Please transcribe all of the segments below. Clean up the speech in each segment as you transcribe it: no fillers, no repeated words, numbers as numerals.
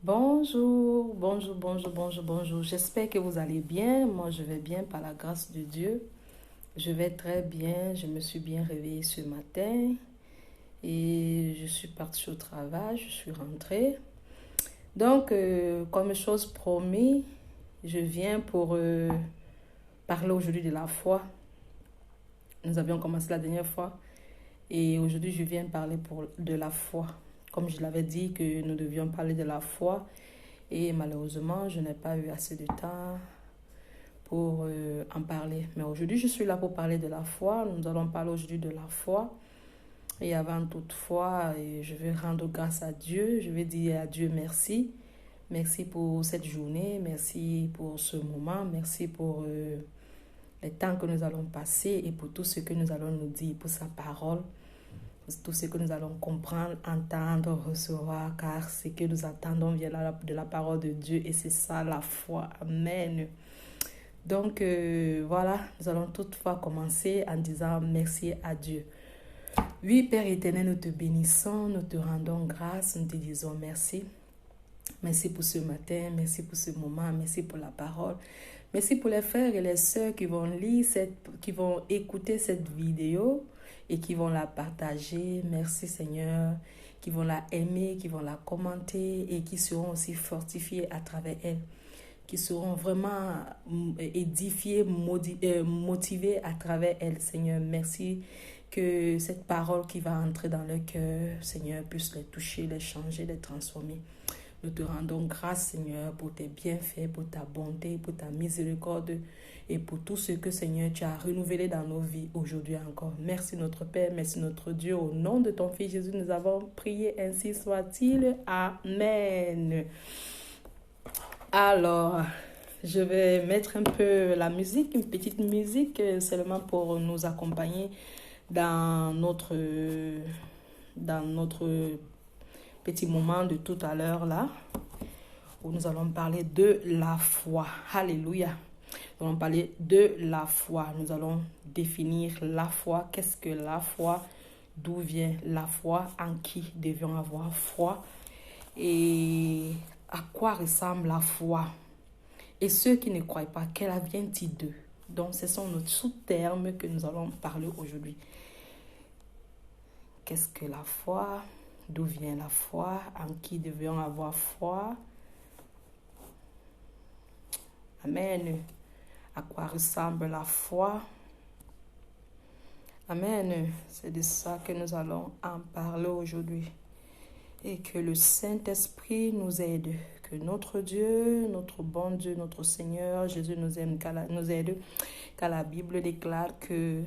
Bonjour, bonjour, bonjour, bonjour, bonjour. J'espère que vous allez bien. Moi, je vais bien par la grâce de Dieu. Je vais très bien. Je me suis bien réveillée ce matin et je suis partie au travail. Je suis rentrée. Donc, comme chose promis, je viens pour parler aujourd'hui de la foi. Nous avions commencé la dernière fois et aujourd'hui, je viens parler de la foi. Comme je l'avais dit que nous devions parler de la foi. Et malheureusement, je n'ai pas eu assez de temps pour en parler. Mais aujourd'hui, je suis là pour parler de la foi. Nous allons parler aujourd'hui de la foi. Et avant toute foi, je vais rendre grâce à Dieu. Je vais dire à Dieu merci. Merci pour cette journée. Merci pour ce moment. Merci pour les temps que nous allons passer et pour tout ce que nous allons nous dire, pour sa parole. Tout ce que nous allons comprendre, entendre, recevoir, car ce que nous attendons vient de la parole de Dieu et c'est ça la foi. Amen. Donc voilà, nous allons toutefois commencer en disant merci à Dieu. Oui, Père éternel, nous te bénissons, nous te rendons grâce, nous te disons merci. Merci pour ce matin, merci pour ce moment, merci pour la parole. Merci pour les frères et les sœurs qui vont lire, qui vont écouter cette vidéo et qui vont la partager. Merci Seigneur, qui vont la aimer, qui vont la commenter et qui seront aussi fortifiés à travers elle, qui seront vraiment édifiés, motivés à travers elle. Seigneur, merci que cette parole qui va entrer dans leur cœur, Seigneur, puisse les toucher, les changer, les transformer. Nous te rendons grâce, Seigneur, pour tes bienfaits, pour ta bonté, pour ta miséricorde et pour tout ce que, Seigneur, tu as renouvelé dans nos vies aujourd'hui encore. Merci notre Père, merci notre Dieu. Au nom de ton Fils Jésus, nous avons prié, ainsi soit-il. Amen. Alors, je vais mettre un peu la musique, une petite musique, seulement pour nous accompagner dans notre petit moment de tout à l'heure là, où nous allons parler de la foi. Alléluia. Nous allons parler de la foi. Nous allons définir la foi. Qu'est-ce que la foi? D'où vient la foi? En qui devions avoir foi? Et à quoi ressemble la foi? Et ceux qui ne croient pas, qu'elle vient-il d'eux? Donc, ce sont nos sous-termes que nous allons parler aujourd'hui. Qu'est-ce que la foi? D'où vient la foi? En qui devions avoir foi? Amen. À quoi ressemble la foi? Amen. C'est de ça que nous allons en parler aujourd'hui. Et que le Saint-Esprit nous aide. Que notre Dieu, notre bon Dieu, notre Seigneur, Jésus nous aide. Car la Bible déclare que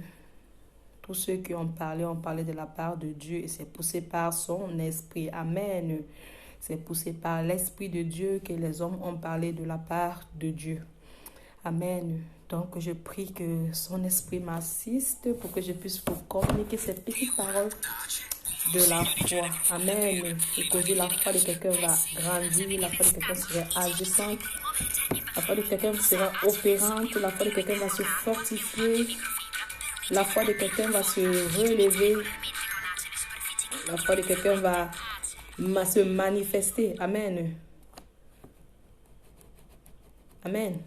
tous ceux qui ont parlé de la part de Dieu et c'est poussé par son esprit. Amen. C'est poussé par l'esprit de Dieu que les hommes ont parlé de la part de Dieu. Amen. Donc, je prie que son esprit m'assiste pour que je puisse vous communiquer ces petites paroles de la foi. Amen. Et que la foi de quelqu'un va grandir, la foi de quelqu'un sera agissante, la foi de quelqu'un sera opérante, la foi de quelqu'un va se fortifier. La foi de quelqu'un va se relever. La foi de quelqu'un va se manifester. Amen. Amen.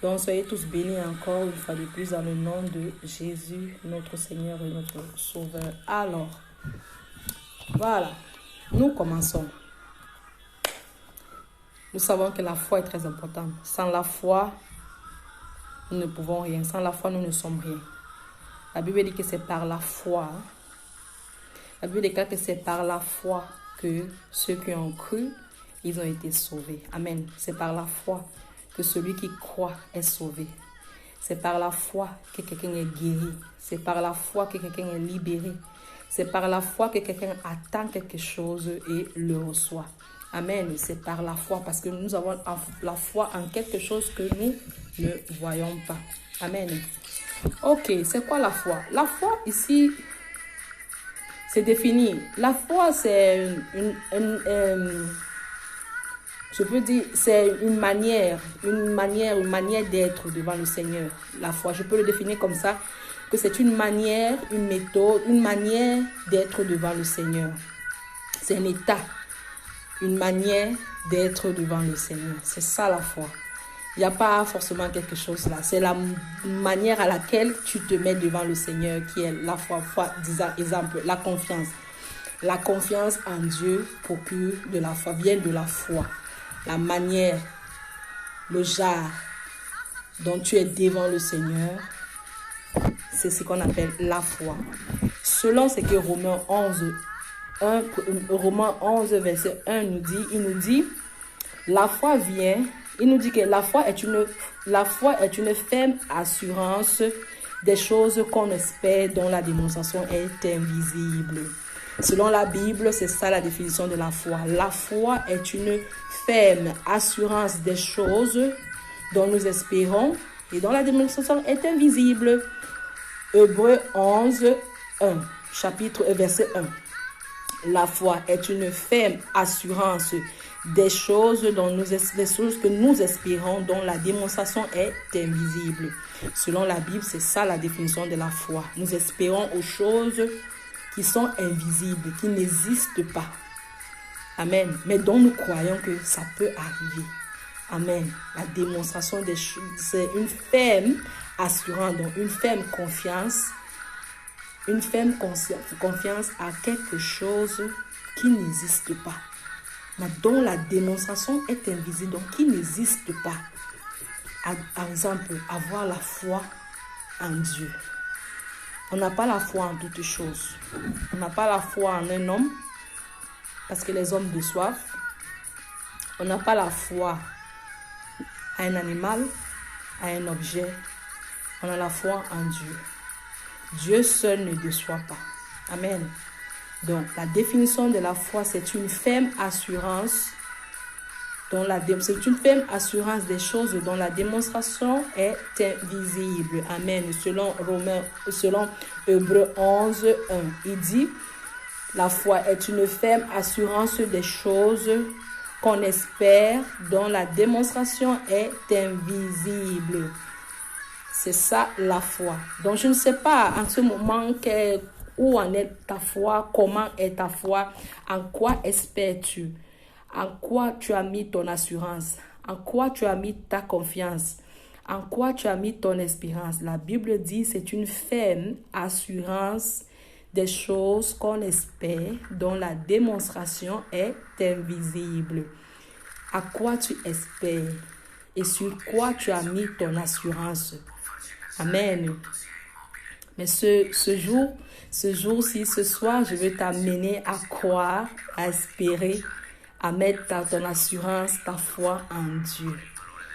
Donc, soyez tous bénis encore une fois de plus dans le nom de Jésus, notre Seigneur et notre Sauveur. Alors, voilà. Nous commençons. Nous savons que la foi est très importante. Sans la foi, nous ne pouvons rien. Sans la foi, nous ne sommes rien. La Bible dit que c'est par la foi. La Bible déclare que c'est par la foi que ceux qui ont cru, ils ont été sauvés. Amen. C'est par la foi que celui qui croit est sauvé. C'est par la foi que quelqu'un est guéri. C'est par la foi que quelqu'un est libéré. C'est par la foi que quelqu'un attend quelque chose et le reçoit. Amen. C'est par la foi parce que nous avons la foi en quelque chose que nous ne voyons pas. Amen. Ok, c'est quoi la foi? La foi, ici, c'est défini. La foi, c'est je peux dire, c'est une manière d'être devant le Seigneur. La foi, je peux le définir comme ça, que c'est une manière, une méthode, une manière d'être devant le Seigneur. C'est un état. une manière d'être devant le Seigneur. C'est ça la foi. Il n'y a pas forcément quelque chose là. C'est la manière à laquelle tu te mets devant le Seigneur qui est la foi. Exemple, la confiance. La confiance en Dieu procure de la foi, vient de la foi. La manière, le genre dont tu es devant le Seigneur, c'est ce qu'on appelle la foi. Selon ce que Romains 11, verset 1 nous dit, il nous dit, la foi vient, il nous dit que la foi est une ferme assurance des choses qu'on espère, dont la démonstration est invisible. Selon la Bible, c'est ça la définition de la foi. La foi est une ferme assurance des choses dont nous espérons et dont la démonstration est invisible. Hébreux 11, 1, verset 1. La foi est une ferme assurance des choses que nous espérons, dont la démonstration est invisible. Selon la Bible, c'est ça la définition de la foi. Nous espérons aux choses qui sont invisibles, qui n'existent pas. Amen. Mais dont nous croyons que ça peut arriver. Amen. La démonstration des choses, c'est une ferme assurance, donc une ferme confiance. Une ferme confiance à quelque chose qui n'existe pas, mais dont la démonstration est invisible, donc qui n'existe pas. Par exemple, avoir la foi en Dieu. On n'a pas la foi en toutes choses. On n'a pas la foi en un homme, parce que les hommes déçoivent. On n'a pas la foi à un animal, à un objet. On a la foi en Dieu. Dieu seul ne déçoit pas. Amen. Donc, la définition de la foi, c'est une ferme assurance des choses dont la démonstration est invisible. Amen. Selon Hébreux 11, 1, il dit, la foi est une ferme assurance des choses qu'on espère, dont la démonstration est invisible. C'est ça la foi. Donc je ne sais pas en ce moment où en est ta foi, comment est ta foi, en quoi espères-tu, en quoi tu as mis ton assurance, en quoi tu as mis ta confiance, en quoi tu as mis ton espérance. La Bible dit c'est une ferme assurance des choses qu'on espère, dont la démonstration est invisible. À quoi tu espères et sur quoi tu as mis ton assurance. Amen. Mais ce jour-ci, ce soir, je veux t'amener à croire, à espérer, à mettre ton assurance, ta foi en Dieu.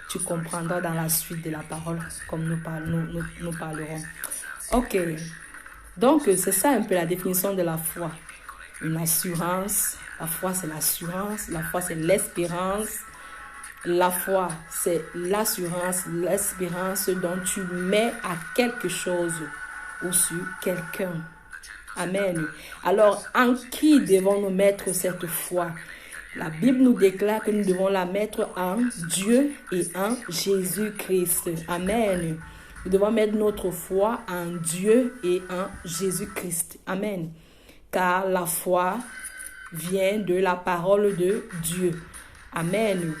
Tu comprendras dans la suite de la parole, comme nous parlerons. Ok. Donc, c'est ça un peu la définition de la foi. Une assurance. La foi, c'est l'assurance. La foi, c'est l'espérance. La foi, c'est l'assurance, l'espérance dont tu mets à quelque chose ou sur quelqu'un. Amen. Alors, en qui devons-nous mettre cette foi? La Bible nous déclare que nous devons la mettre en Dieu et en Jésus-Christ. Amen. Nous devons mettre notre foi en Dieu et en Jésus-Christ. Amen. Car la foi vient de la parole de Dieu. Amen.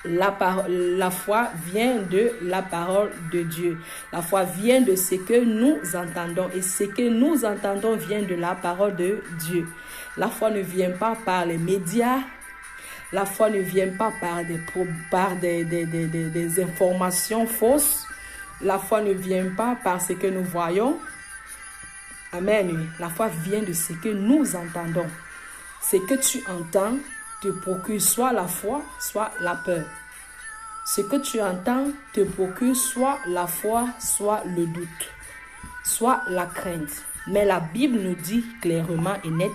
La foi vient de la parole de Dieu. La foi vient de ce que nous entendons. Et ce que nous entendons vient de la parole de Dieu. La foi ne vient pas par les médias. La foi ne vient pas par des informations fausses. La foi ne vient pas par ce que nous voyons. Amen. La foi vient de ce que nous entendons. Ce que tu entends te procure soit la foi, soit la peur. Ce que tu entends te procure soit la foi, soit le doute, soit la crainte. Mais la Bible nous dit clairement et net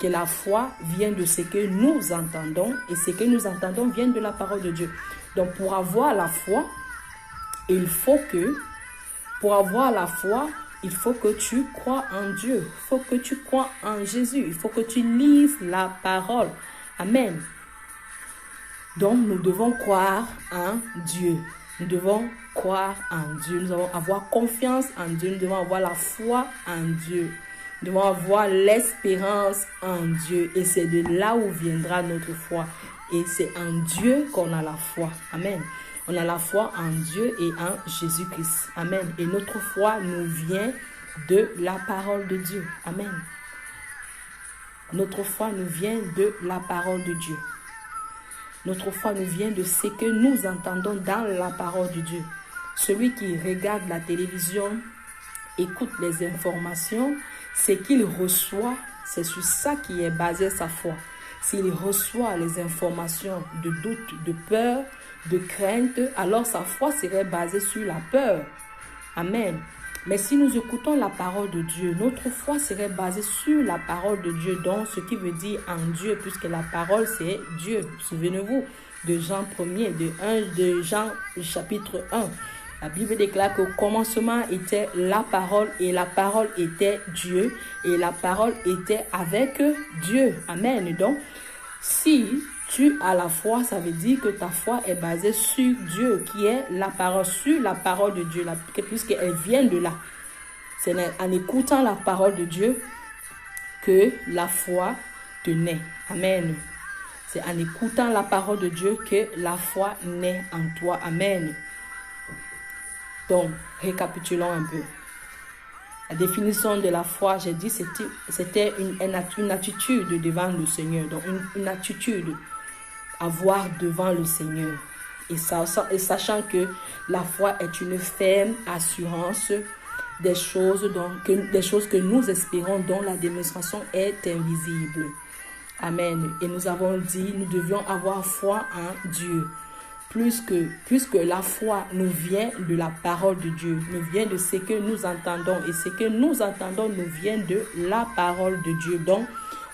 que la foi vient de ce que nous entendons et ce que nous entendons vient de la parole de Dieu. Donc pour avoir la foi, il faut que tu crois en Dieu. Il faut que tu crois en Jésus. Il faut que tu lises la parole. Amen. Donc, nous devons croire en Dieu. Nous devons croire en Dieu. Nous devons avoir confiance en Dieu. Nous devons avoir la foi en Dieu. Nous devons avoir l'espérance en Dieu. Et c'est de là où viendra notre foi. Et c'est en Dieu qu'on a la foi. Amen. On a la foi en Dieu et en Jésus-Christ. Amen. Et notre foi nous vient de la parole de Dieu. Amen. Notre foi nous vient de la parole de Dieu. Notre foi nous vient de ce que nous entendons dans la parole de Dieu. Celui qui regarde la télévision, écoute les informations, ce qu'il reçoit, c'est sur ça qui est basé sa foi. S'il reçoit les informations de doute, de peur, de crainte, alors sa foi serait basée sur la peur. Amen. Mais si nous écoutons la parole de Dieu, notre foi serait basée sur la parole de Dieu, donc ce qui veut dire en Dieu, puisque la parole c'est Dieu. Souvenez-vous de Jean 1er, de Jean chapitre 1. La Bible déclare qu'au commencement était la parole et la parole était Dieu et la parole était avec Dieu. Amen. Donc, si tu as la foi, ça veut dire que ta foi est basée sur Dieu, qui est la parole, sur la parole de Dieu, puisqu'elle vient de là. C'est en écoutant la parole de Dieu que la foi te naît. Amen. C'est en écoutant la parole de Dieu que la foi naît en toi. Amen. Donc, récapitulons un peu. La définition de la foi, j'ai dit, c'était une attitude devant le Seigneur. Donc, une attitude à voir devant le Seigneur. Et sachant que la foi est une ferme assurance des choses que nous espérons, dont la démonstration est invisible. Amen. Et nous avons dit, nous devions avoir foi en Dieu. Puisque la foi nous vient de la parole de Dieu, nous vient de ce que nous entendons. Et ce que nous entendons nous vient de la parole de Dieu. Donc,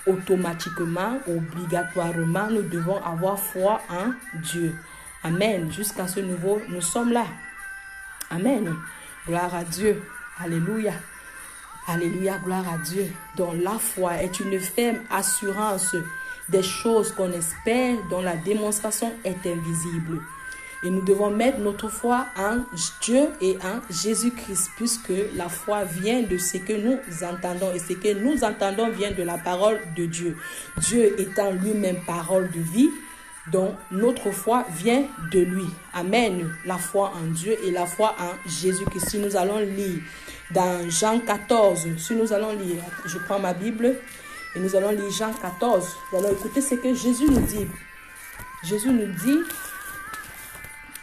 automatiquement, obligatoirement, nous devons avoir foi en Dieu. Amen. Jusqu'à ce niveau, nous sommes là. Amen. Gloire à Dieu. Alléluia. Alléluia, gloire à Dieu. Donc, la foi est une ferme assurance des choses qu'on espère, dont la démonstration est invisible. Et nous devons mettre notre foi en Dieu et en Jésus-Christ, puisque la foi vient de ce que nous entendons. Et ce que nous entendons vient de la parole de Dieu. Dieu étant lui-même parole de vie, donc notre foi vient de lui. Amen. La foi en Dieu et la foi en Jésus-Christ. Si nous allons lire dans Jean 14, si nous allons lire, je prends ma Bible, et nous allons lire Jean 14. Nous allons écouter ce que Jésus nous dit. Jésus nous dit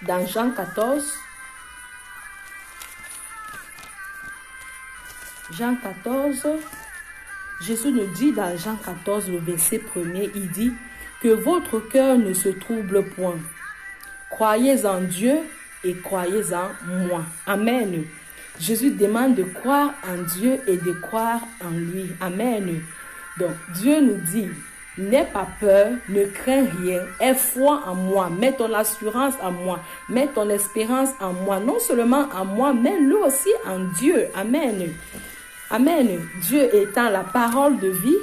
dans Jean 14. Jean 14. Jésus nous dit dans Jean 14, le verset 1er, il dit que votre cœur ne se trouble point. Croyez en Dieu et croyez en moi. Amen. Jésus demande de croire en Dieu et de croire en lui. Amen. Donc, Dieu nous dit, n'aie pas peur, ne crains rien, aie foi en moi, mets ton assurance en moi, mets ton espérance en moi, non seulement en moi, mais lui aussi en Dieu. Amen. Amen. Dieu étant la parole de vie,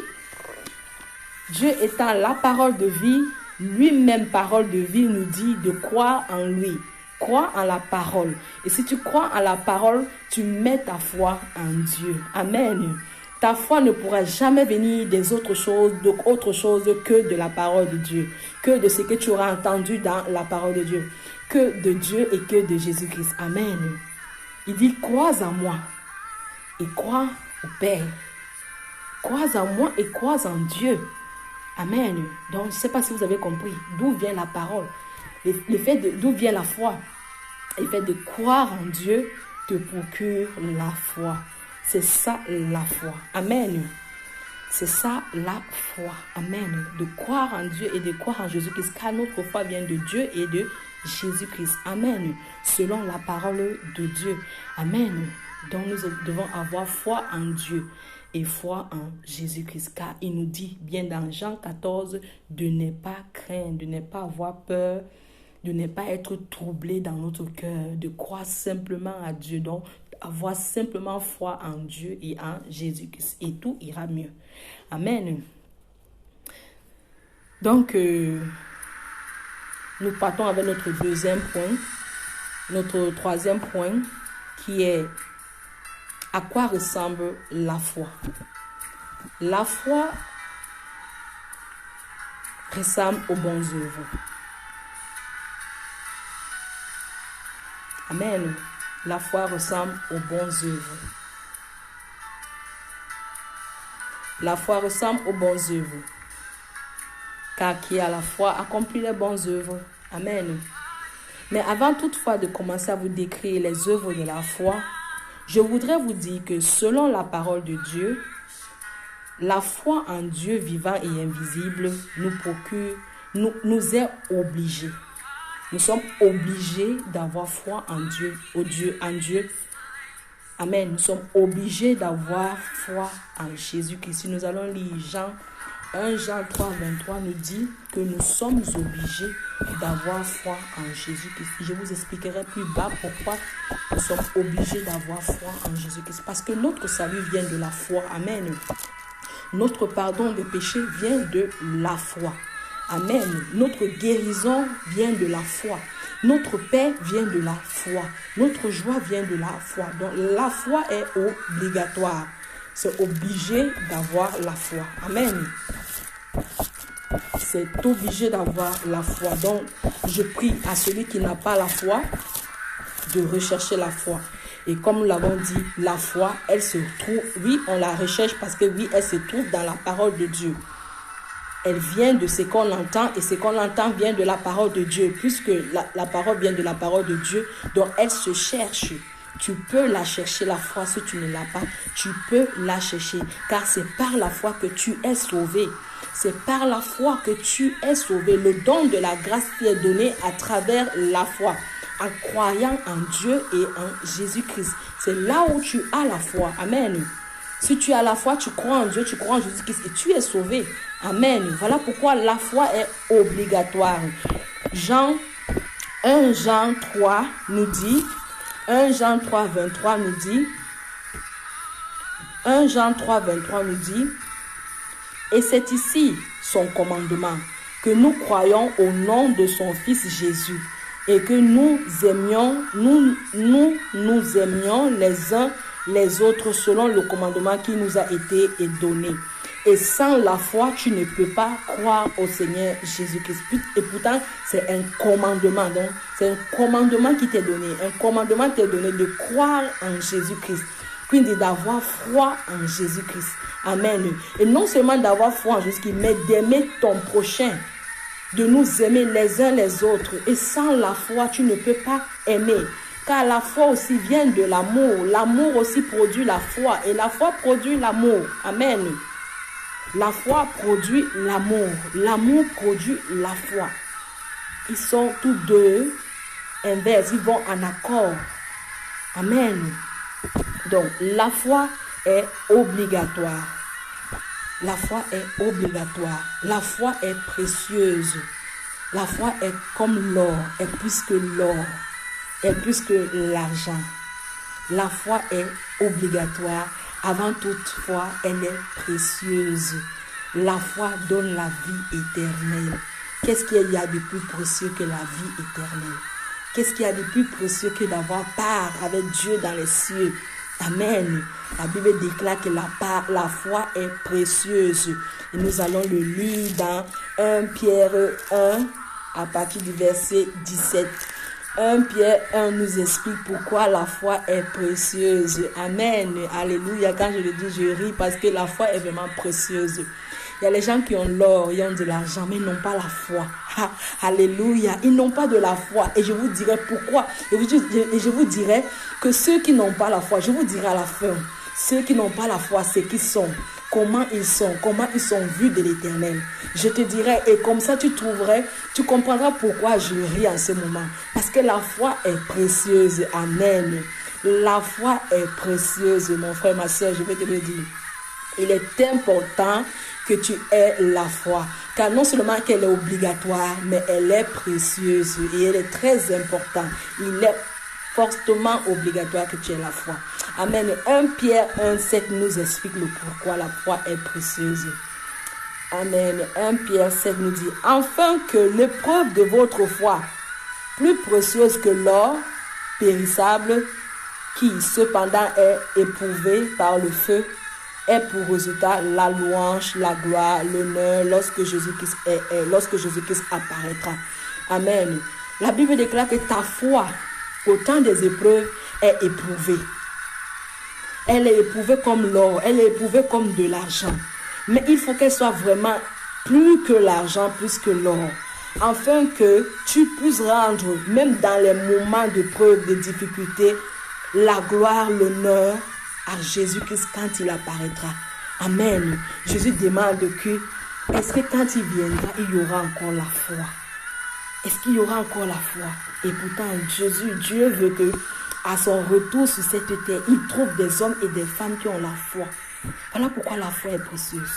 Dieu étant la parole de vie, lui-même parole de vie nous dit de croire en lui. Crois en la parole. Et si tu crois en la parole, tu mets ta foi en Dieu. Amen. Ta foi ne pourra jamais venir des autres choses, d'autre chose que de la parole de Dieu, que de ce que tu auras entendu dans la parole de Dieu, que de Dieu et que de Jésus-Christ. Amen. Il dit, crois en moi et crois au Père. Crois en moi et crois en Dieu. Amen. Donc, je ne sais pas si vous avez compris d'où vient la parole, le fait d'où vient la foi. Le fait de croire en Dieu te procure la foi. C'est ça la foi. Amen. C'est ça la foi. Amen. De croire en Dieu et de croire en Jésus-Christ. Car notre foi vient de Dieu et de Jésus-Christ. Amen. Selon la parole de Dieu. Amen. Donc nous devons avoir foi en Dieu et foi en Jésus-Christ. Car il nous dit bien dans Jean 14 de ne pas craindre, de ne pas avoir peur, de ne pas être troublé dans notre cœur, de croire simplement à Dieu. Donc avoir simplement foi en Dieu et en Jésus-Christ. Et tout ira mieux. Amen. Donc, nous partons avec notre deuxième point. Notre troisième point qui est à quoi ressemble la foi. La foi ressemble aux bonnes œuvres. Amen. La foi ressemble aux bonnes œuvres. La foi ressemble aux bonnes œuvres. Car qui a la foi accomplit les bonnes œuvres. Amen. Mais avant toutefois de commencer à vous décrire les œuvres de la foi, je voudrais vous dire que selon la parole de Dieu, la foi en Dieu vivant et invisible nous est obligés. Nous sommes obligés d'avoir foi en Dieu, en Dieu. Amen. Nous sommes obligés d'avoir foi en Jésus-Christ. Nous allons lire 1 Jean 3, 23 nous dit que nous sommes obligés d'avoir foi en Jésus-Christ. Je vous expliquerai plus bas pourquoi nous sommes obligés d'avoir foi en Jésus-Christ. Parce que notre salut vient de la foi. Amen. Notre pardon des péchés vient de la foi. Amen. Notre guérison vient de la foi. Notre paix vient de la foi. Notre joie vient de la foi. Donc la foi est obligatoire. C'est obligé d'avoir la foi. Amen. C'est obligé d'avoir la foi. Donc je prie à celui qui n'a pas la foi de rechercher la foi. Et comme nous l'avons dit, la foi, elle se trouve, oui, on la recherche parce que oui, elle se trouve dans la parole de Dieu. Elle vient de ce qu'on entend et ce qu'on entend vient de la parole de Dieu. Puisque la parole vient de la parole de Dieu, donc elle se cherche. Tu peux la chercher, la foi, si tu ne l'as pas. Tu peux la chercher, car c'est par la foi que tu es sauvé. C'est par la foi que tu es sauvé. Le don de la grâce qui est donné à travers la foi, en croyant en Dieu et en Jésus-Christ. C'est là où tu as la foi. Amen. Si tu as la foi, tu crois en Dieu, tu crois en Jésus-Christ et tu es sauvé. Amen. Voilà pourquoi la foi est obligatoire. 1 Jean 3 nous dit, 1 Jean 3, 23 nous dit, 1 Jean 3, 23 nous dit, et c'est ici son commandement, que nous croyons au nom de son Fils Jésus, et que nous aimions les uns les autres selon le commandement qui nous a été donné. Et sans la foi, tu ne peux pas croire au Seigneur Jésus-Christ. Et pourtant, c'est un commandement. Donc, c'est un commandement qui t'est donné. Un commandement t'est donné de croire en Jésus-Christ. Puis d'avoir foi en Jésus-Christ. Amen. Et non seulement d'avoir foi en Jésus-Christ, mais d'aimer ton prochain. De nous aimer les uns les autres. Et sans la foi, tu ne peux pas aimer. Car la foi aussi vient de l'amour. L'amour aussi produit la foi. Et la foi produit l'amour. Amen. La foi produit l'amour. L'amour produit la foi. Ils sont tous deux inverses. Ils vont en accord. Amen. Donc, la foi est obligatoire. La foi est obligatoire. La foi est précieuse. La foi est comme l'or. Est plus que l'or. Est plus que l'argent. La foi est obligatoire. Avant toute foi, elle est précieuse. La foi donne la vie éternelle. Qu'est-ce qu'il y a de plus précieux que la vie éternelle? Qu'est-ce qu'il y a de plus précieux que d'avoir part avec Dieu dans les cieux? Amen. La Bible déclare que la foi est précieuse. Et nous allons le lire dans 1 Pierre 1 à partir du verset 17. 1 Pierre 1 nous explique pourquoi la foi est précieuse. Amen. Alléluia. Quand je le dis, je ris parce que la foi est vraiment précieuse. Il y a les gens qui ont l'or, ils ont de l'argent, mais ils n'ont pas la foi. Alléluia. Ils n'ont pas de la foi. Et je vous dirai pourquoi. Et je vous dirai que ceux qui n'ont pas la foi, je vous dirai à la fin, ceux qui n'ont pas la foi, c'est qui sont. Comment ils sont vus de l'Éternel. Je te dirai, et comme ça tu comprendras pourquoi je ris en ce moment. Parce que la foi est précieuse. Amen. La foi est précieuse, mon frère, ma soeur, je vais te le dire. Il est important que tu aies la foi. Car non seulement qu'elle est obligatoire, mais elle est précieuse et elle est très importante. Il est fortement obligatoire que tu aies la foi. Amen. 1 Pierre 1, 7 nous explique le pourquoi la foi est précieuse. Amen. 1 Pierre 7 nous dit, afin que l'épreuve de votre foi, plus précieuse que l'or périssable, qui cependant est éprouvé par le feu, ait pour résultat la louange, la gloire, l'honneur lorsque Jésus-Christ apparaîtra. Amen. La Bible déclare que ta foi, au temps des épreuves, est éprouvée. Elle est éprouvée comme l'or, elle est éprouvée comme de l'argent. Mais il faut qu'elle soit vraiment plus que l'argent, plus que l'or. Afin que tu puisses rendre, même dans les moments de preuve, de difficulté, la gloire, l'honneur à Jésus-Christ quand il apparaîtra. Amen. Jésus demande que, est-ce que quand il viendra, il y aura encore la foi? Est-ce qu'il y aura encore la foi? Et pourtant, Dieu veut que, à son retour sur cette terre, il trouve des hommes et des femmes qui ont la foi. Voilà pourquoi la foi est précieuse.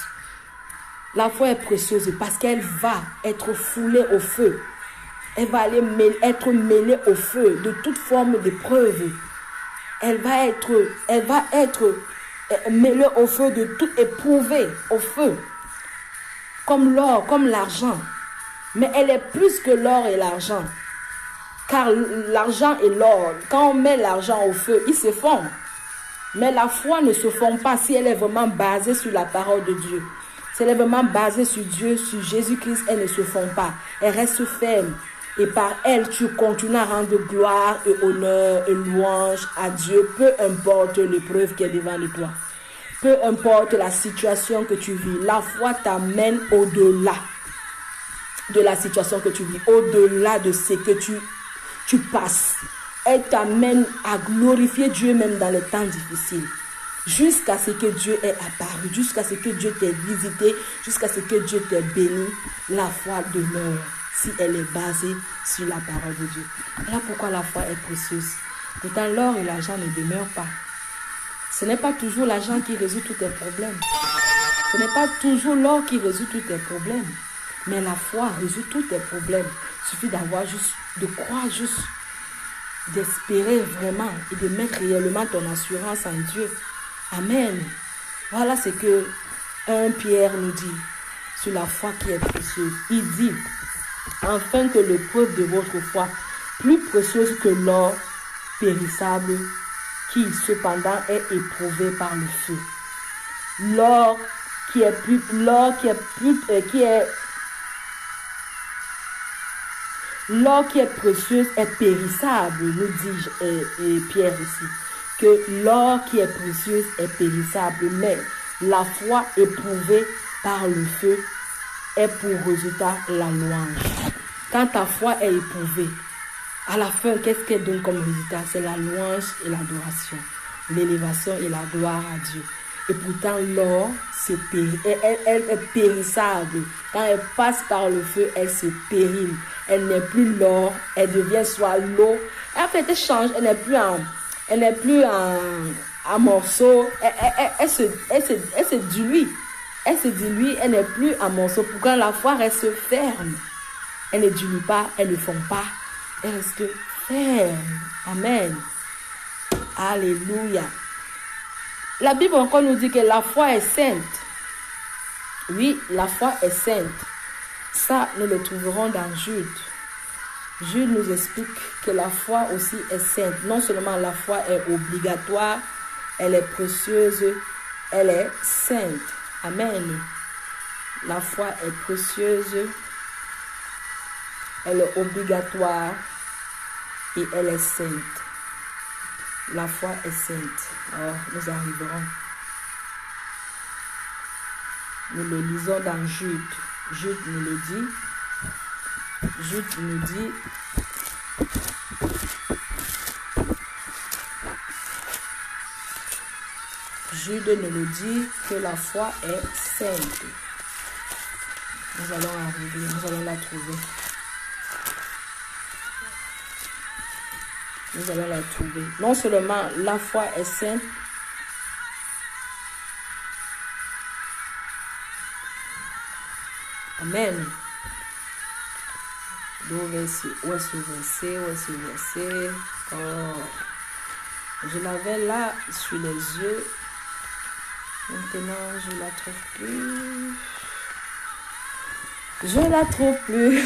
La foi est précieuse parce qu'elle va être foulée au feu. Elle va être mêlée au feu de toute forme d'épreuve. Elle va être mêlée au feu de tout éprouvé au feu. Comme l'or, comme l'argent. Mais elle est plus que l'or et l'argent. Car l'argent et l'or, quand on met l'argent au feu, ils se fondent. Mais la foi ne se fond pas si elle est vraiment basée sur la parole de Dieu. Si elle est vraiment basée sur Dieu, sur Jésus-Christ, elle ne se fond pas. Elle reste ferme. Et par elle, tu continues à rendre gloire et honneur et louange à Dieu, peu importe l'épreuve qui est devant de toi. Peu importe la situation que tu vis, la foi t'amène au-delà de la situation que tu vis, au-delà de ce que tu passes. Elle t'amène à glorifier Dieu même dans les temps difficiles. Jusqu'à ce que Dieu ait apparu, jusqu'à ce que Dieu t'ait visité, jusqu'à ce que Dieu t'ait béni, la foi demeure si elle est basée sur la parole de Dieu. Voilà pourquoi la foi est précieuse. Pourtant, l'or et l'argent ne demeurent pas. Ce n'est pas toujours l'argent qui résout tous tes problèmes. Ce n'est pas toujours l'or qui résout tous tes problèmes. Mais la foi résout tous tes problèmes. Il suffit de croire juste, d'espérer vraiment et de mettre réellement ton assurance en Dieu. Amen. Voilà ce que 1 Pierre nous dit sur la foi qui est précieuse. Il dit, afin que l'épreuve de votre foi, plus précieuse que l'or périssable, qui cependant est éprouvé par le feu. L'or qui est précieuse est périssable, nous dit Pierre ici. Que l'or qui est précieuse est périssable, mais la foi éprouvée par le feu est pour résultat la louange. Quand ta foi est éprouvée, à la fin, qu'est-ce qu'elle donne comme résultat? C'est la louange et l'adoration, l'élévation et la gloire à Dieu. Et pourtant, l'or, elle est périssable. Quand elle passe par le feu, elle se pérille. Elle n'est plus l'or, elle devient soit l'eau. En fait, elle change, elle n'est plus en morceaux. Elle se dilue. Elle se dilue, elle n'est plus en morceaux. Pourquoi la foi reste ferme? Elle ne dilue pas, elle ne fond pas. Elle reste ferme. Amen. Alléluia. La Bible encore nous dit que la foi est sainte. Oui, la foi est sainte. Ça, nous le trouverons dans Jude. Jude nous explique que la foi aussi est sainte. Non seulement la foi est obligatoire, elle est précieuse, elle est sainte. Amen. La foi est précieuse, elle est obligatoire et elle est sainte. La foi est sainte. Alors, nous arriverons. Nous le lisons dans Jude. Jude nous le dit. Jude nous dit. Jude nous le dit que la foi est sainte. Nous allons arriver, nous allons la trouver. Nous allons la trouver. Non seulement la foi est sainte, amen. Où est ce verset? Oh, je l'avais là sur les yeux. Maintenant, je ne la trouve plus. Je ne la trouve plus.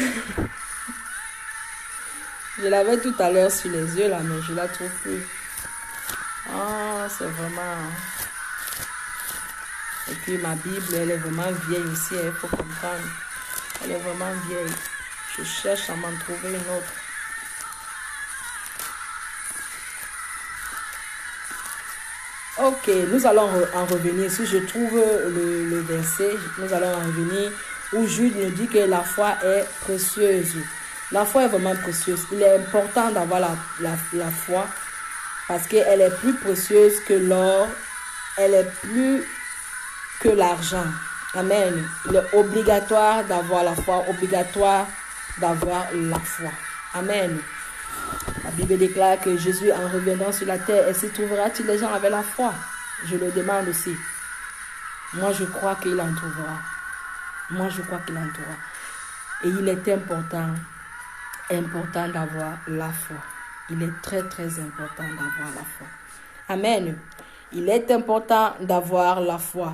Je l'avais tout à l'heure sur les yeux là, mais je ne la trouve plus. Ah, c'est vraiment... Et puis ma Bible, elle est vraiment vieille aussi, il faut comprendre. Elle est vraiment vieille. Je cherche à m'en trouver une autre. Ok, nous allons en revenir. Si je trouve le verset, nous allons en revenir où Jude nous dit que la foi est précieuse. La foi est vraiment précieuse. Il est important d'avoir la foi parce qu'elle est plus précieuse que l'or. Elle est plus que l'argent. Amen. Il est obligatoire d'avoir la foi, obligatoire d'avoir la foi. Amen. La Bible déclare que Jésus, en revenant sur la terre, est-ce qu'il trouvera-t-il des gens avec la foi? Je le demande aussi. Moi, je crois qu'il en trouvera. Moi, je crois qu'il en trouvera. Et il est important d'avoir la foi. Il est très, très important d'avoir la foi. Amen. Il est important d'avoir la foi.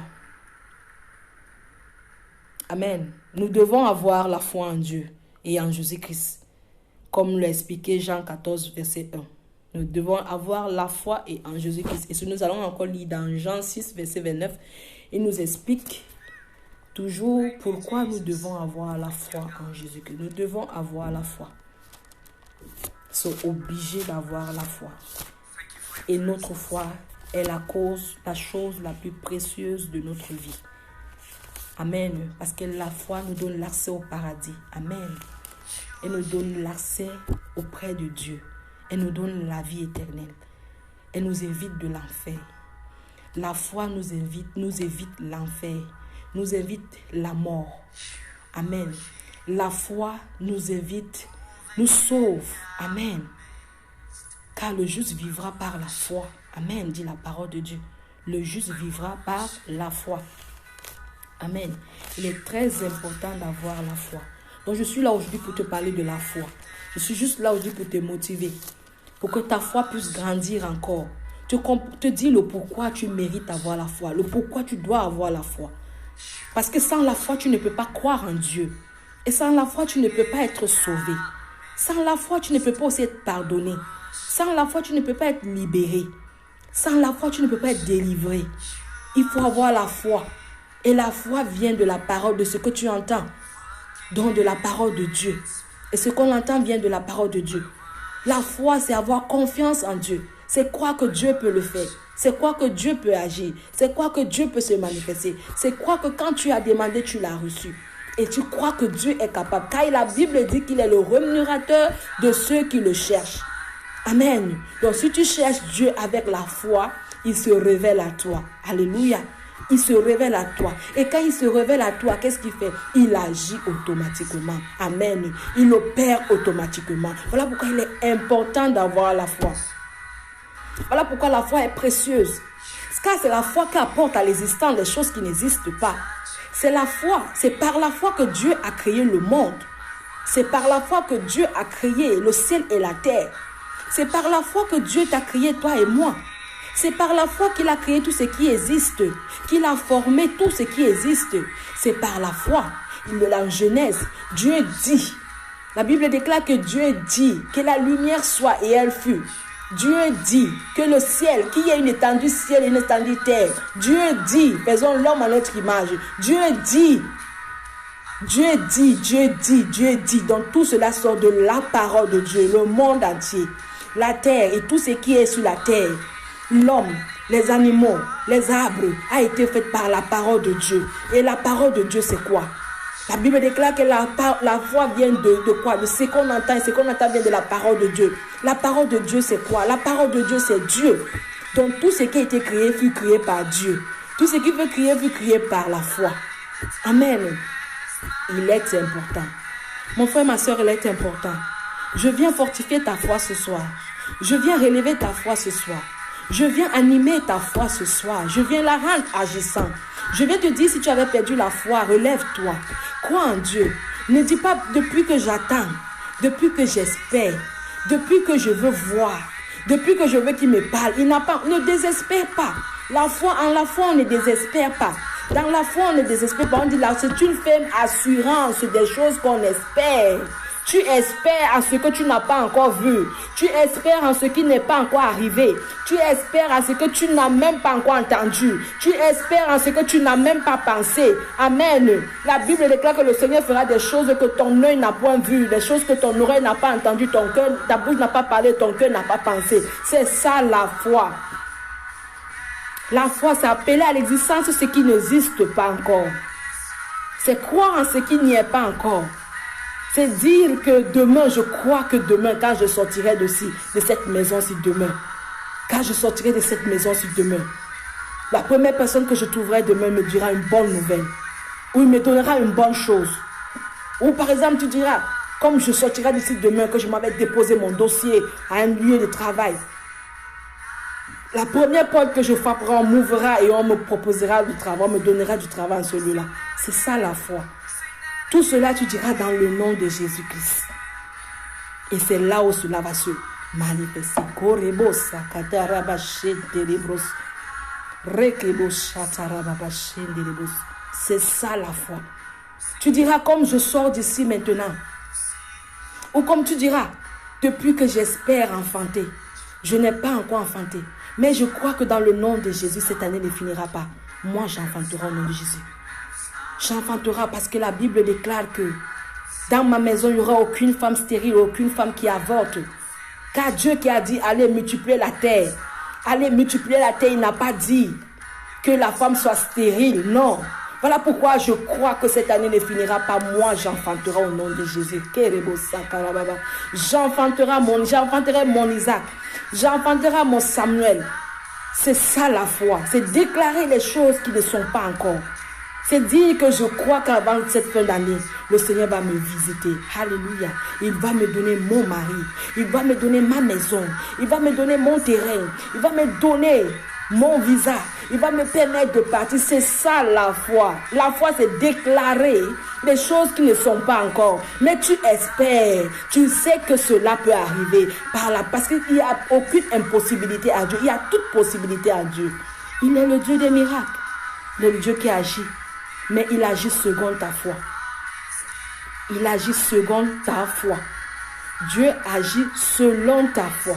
Amen. Nous devons avoir la foi en Dieu et en Jésus-Christ. Comme l'a expliqué Jean 14, verset 1. Nous devons avoir la foi et en Jésus-Christ. Et si nous allons encore lire dans Jean 6, verset 29, il nous explique toujours pourquoi nous devons avoir la foi en Jésus-Christ. Nous devons avoir la foi. Nous sommes obligés d'avoir la foi. Et notre foi est la chose la plus précieuse de notre vie. Amen. Parce que la foi nous donne l'accès au paradis. Amen. Elle nous donne l'accès auprès de Dieu. Elle nous donne la vie éternelle. Elle nous évite de l'enfer. La foi nous évite l'enfer. Nous évite la mort. Amen. La foi nous sauve. Amen. Car le juste vivra par la foi. Amen, dit la parole de Dieu. Le juste vivra par la foi. Amen. Il est très important d'avoir la foi. Donc je suis là aujourd'hui pour te parler de la foi. Je suis juste là aujourd'hui pour te motiver. Pour que ta foi puisse grandir encore. Te dire le pourquoi tu mérites d'avoir la foi. Le pourquoi tu dois avoir la foi. Parce que sans la foi, tu ne peux pas croire en Dieu. Et sans la foi, tu ne peux pas être sauvé. Sans la foi, tu ne peux pas aussi être pardonné. Sans la foi, tu ne peux pas être libéré. Sans la foi, tu ne peux pas être délivré. Il faut avoir la foi. Et la foi vient de la parole, de ce que tu entends. Donc de la parole de Dieu. Et ce qu'on entend vient de la parole de Dieu. La foi, c'est avoir confiance en Dieu. C'est croire que Dieu peut le faire. C'est croire que Dieu peut agir. C'est croire que Dieu peut se manifester. C'est croire que quand tu as demandé, tu l'as reçu. Et tu crois que Dieu est capable. Car la Bible dit qu'il est le rémunérateur de ceux qui le cherchent. Amen. Donc si tu cherches Dieu avec la foi, il se révèle à toi. Alléluia. Il se révèle à toi. Et quand il se révèle à toi, qu'est-ce qu'il fait? Il agit automatiquement. Amen. Il opère automatiquement. Voilà pourquoi il est important d'avoir la foi. Voilà pourquoi la foi est précieuse. Car c'est la foi qui apporte à l'existence des choses qui n'existent pas. C'est la foi. C'est par la foi que Dieu a créé le monde. C'est par la foi que Dieu a créé le ciel et la terre. C'est par la foi que Dieu t'a créé toi et moi. C'est par la foi qu'il a créé tout ce qui existe, qu'il a formé tout ce qui existe. C'est par la foi. En Genèse, Dieu dit, la Bible déclare que Dieu dit que la lumière soit et elle fut. Dieu dit que le ciel, qu'il y ait une étendue ciel et une étendue terre. Dieu dit, faisons l'homme à notre image. Dieu dit. Donc tout cela sort de la parole de Dieu, le monde entier, la terre et tout ce qui est sur la terre. L'homme, les animaux, les arbres a été fait par la parole de Dieu. Et la parole de Dieu, c'est quoi? La Bible déclare que la foi vient de quoi? De ce qu'on entend. Et ce qu'on entend vient de la parole de Dieu. La parole de Dieu, c'est quoi? La parole de Dieu, c'est Dieu. Donc tout ce qui a été créé fut créé par Dieu. Tout ce qui fut créé par la foi. Amen. Il est important. Mon frère, ma soeur, il est important. Je viens fortifier ta foi ce soir. Je viens relever ta foi ce soir. Je viens animer ta foi ce soir. Je viens la rendre agissante. Je viens te dire, si tu avais perdu la foi, relève-toi. Crois en Dieu. Ne dis pas depuis que j'attends, depuis que j'espère, depuis que je veux voir, depuis que je veux qu'il me parle. Ne désespère pas. En la foi, on ne désespère pas. Dans la foi, on ne désespère pas. On dit là, c'est une ferme assurance des choses qu'on espère. Tu espères en ce que tu n'as pas encore vu. Tu espères en ce qui n'est pas encore arrivé. Tu espères en ce que tu n'as même pas encore entendu. Tu espères en ce que tu n'as même pas pensé. Amen. La Bible déclare que le Seigneur fera des choses que ton œil n'a point vues, des choses que ton oreille n'a pas entendues, ton cœur, ta bouche n'a pas parlé, ton cœur n'a pas pensé. C'est ça la foi. La foi, c'est appeler à l'existence ce qui n'existe pas encore. C'est croire en ce qui n'y est pas encore. C'est dire que demain, je crois que demain, quand je sortirai de cette maison-ci demain, quand je sortirai de cette maison-ci demain, la première personne que je trouverai demain me dira une bonne nouvelle, ou il me donnera une bonne chose. Ou par exemple, tu diras, comme je sortirai d'ici demain, que je m'avais déposé mon dossier à un lieu de travail, la première porte que je frapperai, on m'ouvrira et on me proposera du travail, on me donnera du travail en celui-là. C'est ça la foi. Tout cela, tu diras dans le nom de Jésus-Christ. Et c'est là où cela va se manifester. C'est ça la foi. Tu diras comme je sors d'ici maintenant. Ou comme tu diras, depuis que j'espère enfanter, je n'ai pas encore enfanté. Mais je crois que dans le nom de Jésus, cette année ne finira pas. Moi, j'enfanterai au nom de Jésus. J'enfanterai parce que la Bible déclare que dans ma maison, il n'y aura aucune femme stérile, aucune femme qui avorte. Car Dieu qui a dit, allez multiplier la terre. Allez multiplier la terre, il n'a pas dit que la femme soit stérile. Non. Voilà pourquoi je crois que cette année ne finira pas. Moi, j'enfanterai au nom de Jésus. J'enfanterai mon Isaac. J'enfanterai mon Samuel. C'est ça la foi. C'est déclarer les choses qui ne sont pas encore. C'est dire que je crois qu'avant cette fin d'année, le Seigneur va me visiter. Alléluia. Il va me donner mon mari. Il va me donner ma maison. Il va me donner mon terrain. Il va me donner mon visa. Il va me permettre de partir. C'est ça la foi. La foi, c'est déclarer les choses qui ne sont pas encore. Mais tu espères. Tu sais que cela peut arriver par là. Parce qu'il n'y a aucune impossibilité à Dieu. Il y a toute possibilité à Dieu. Il est le Dieu des miracles. Le Dieu qui agit. Mais il agit selon ta foi. Il agit selon ta foi. Dieu agit selon ta foi.